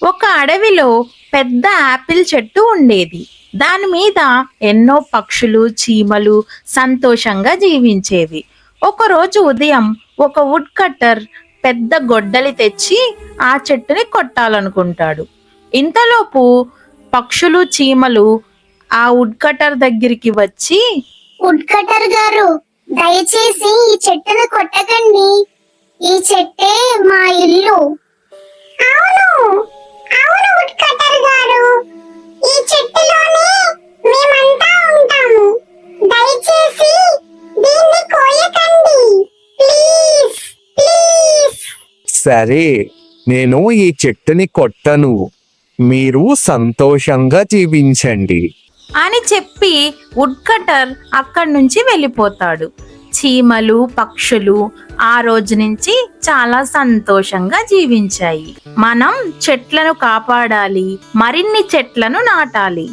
ఒక అడవిలో పెద్ద ఆపిల్ చెట్టు ఉండేది. దాని మీద ఎన్నో పక్షులు, చీమలు సంతోషంగా జీవించేవి. ఒకరోజు ఉదయం ఒక వుడ్ కట్టర్ పెద్ద గొడ్డలి తెచ్చి ఆ చెట్టుని కొట్టాలనుకుంటాడు. ఇంతలోపు పక్షులు, చీమలు ఆ వుడ్ కట్టర్ దగ్గరికి వచ్చి, వుడ్ కటర్ గారు, దయచేసి ఈ చెట్టును కొట్టకండి. ఈ చెట్టే మా ఇల్లు. అవును, అవును వుడ్ కటర్ గారు, ఈ చెట్టులోనే మేమంతా ఉంటాము. దయచేసి దీన్ని కోయకండి. Please, please. సరే, నేను ఈ చెట్టుని కొట్టను. మీరు సంతోషంగా జీవించండి అని చెప్పి వుడ్ కటర్ అక్కడి నుంచి వెళ్ళిపోతాడు. చీమలు, పక్షులు ఆ రోజు నుంచి చాలా సంతోషంగా జీవించాయి. మనం చెట్లను కాపాడాలి, మరిన్ని చెట్లను నాటాలి.